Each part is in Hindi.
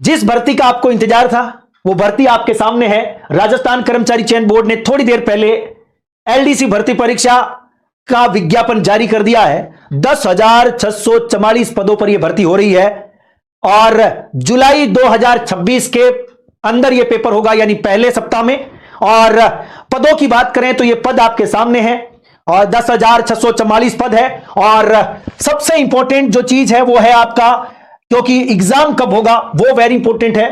जिस भर्ती का आपको इंतजार था वो भर्ती आपके सामने है। राजस्थान कर्मचारी चयन बोर्ड ने थोड़ी देर पहले एलडीसी भर्ती परीक्षा का विज्ञापन जारी कर दिया है। 10,644 पदों पर यह भर्ती हो रही है और जुलाई 2026 के अंदर यह पेपर होगा, यानी पहले सप्ताह में। और पदों की बात करें तो यह पद आपके सामने है और 10,644 पद है। और सबसे इंपॉर्टेंट जो चीज है वो है आपका, क्योंकि एग्जाम कब होगा वो वेरी इंपॉर्टेंट है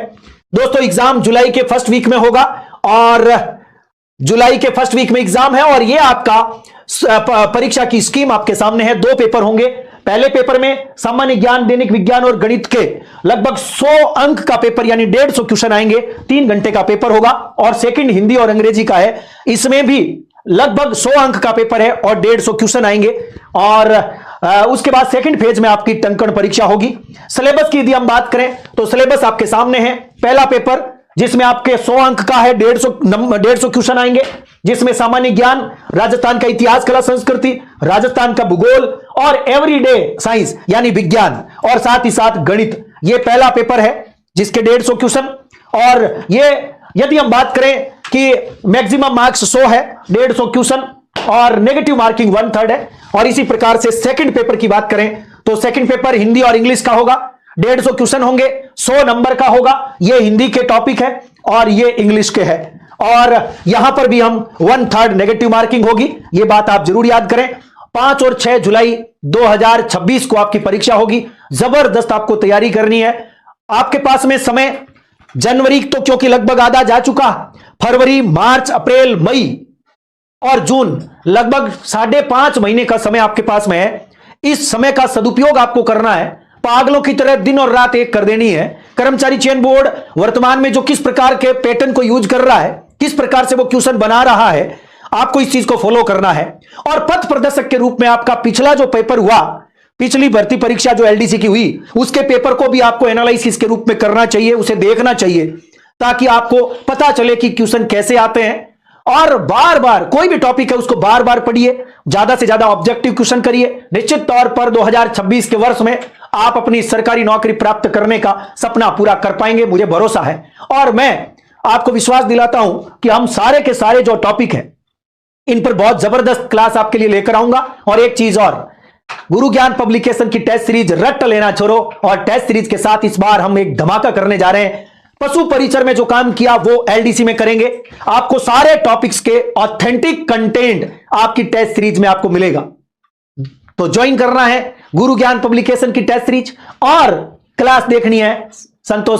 दोस्तों। एग्जाम जुलाई के फर्स्ट वीक में होगा और जुलाई के फर्स्ट वीक में एग्जाम है और यह आपका परीक्षा की स्कीम आपके सामने है। 2 पेपर होंगे। पहले पेपर में सामान्य ज्ञान, दैनिक विज्ञान और गणित के लगभग 100 अंक का पेपर यानी 150 क्वेश्चन आएंगे। 3 घंटे का पेपर होगा। और सेकंड हिंदी और अंग्रेजी का है, इसमें भी लगभग 100 अंक का पेपर है और 150 क्वेश्चन आएंगे। और उसके बाद सेकंड फेज में आपकी टंकण परीक्षा होगी। सिलेबस की यदि हम बात करें तो सिलेबस आपके सामने है। पहला पेपर जिसमें आपके 100 अंक का है, 150 क्वेश्चन आएंगे, जिसमें सामान्य ज्ञान, राजस्थान का इतिहास, कला, संस्कृति, राजस्थान का भूगोल और एवरीडे साइंस यानी विज्ञान और साथ ही साथ गणित। यह पहला पेपर है जिसके 150 क्वेश्चन। और ये यदि हम बात करें कि मैक्सिमम मार्क्स 100 है, 150 क्वेश्चन और नेगेटिव मार्किंग 1/3 है। और इसी प्रकार से सेकंड पेपर की बात करें तो सेकंड पेपर हिंदी और इंग्लिश का होगा। 150 क्वेश्चन होंगे, 100 नंबर का होगा। यह हिंदी के टॉपिक है और यह इंग्लिश के है। और यहां पर भी हम 1/3 नेगेटिव मार्किंग होगी। यह बात आप जरूर याद करें। 5 और 6 जुलाई 2026 को आपकी परीक्षा होगी। जबरदस्त आपको तैयारी करनी है। आपके पास में समय जनवरी तो क्योंकि लगभग आधा जा चुका, फरवरी, मार्च, अप्रैल, मई और जून, लगभग 5.5 महीने का समय आपके पास में है। इस समय का सदुपयोग आपको करना है। पागलों की तरह दिन और रात एक कर देनी है। कर्मचारी चयन बोर्ड वर्तमान में जो किस प्रकार के पैटर्न को यूज कर रहा है, किस प्रकार से वो क्वेश्चन बना रहा है, आपको इस चीज को फॉलो करना है। और पथ प्रदर्शक के रूप में आपका पिछला जो पेपर हुआ, पिछली भर्ती परीक्षा जो एलडीसी की हुई, उसके पेपर को भी आपको एनालिसिस के रूप में करना चाहिए, उसे देखना चाहिए, ताकि आपको पता चले कि क्वेश्चन कैसे आते हैं। और बार बार कोई भी टॉपिक है उसको बार बार पढ़िए, ज्यादा से ज्यादा ऑब्जेक्टिव क्वेश्चन करिए। निश्चित तौर पर 2026 के वर्ष में आप अपनी सरकारी नौकरी प्राप्त करने का सपना पूरा कर पाएंगे, मुझे भरोसा है। और मैं आपको विश्वास दिलाता हूं कि हम सारे के सारे जो टॉपिक हैं इन पर बहुत जबरदस्त क्लास आपके लिए लेकर आऊंगा। और एक चीज और, गुरु ज्ञान पब्लिकेशन की टेस्ट सीरीज रट्ट लेना छोड़ो। और टेस्ट सीरीज के साथ इस बार हम एक धमाका करने जा रहे हैं। पशु परिचर में जो काम किया वो एलडीसी में करेंगे। आपको सारे टॉपिक्स के ऑथेंटिक कंटेंट आपकी टेस्ट सीरीज में आपको मिलेगा। तो ज्वाइन करना है गुरु ज्ञान पब्लिकेशन की टेस्ट सीरीज और क्लास देखनी है संतोष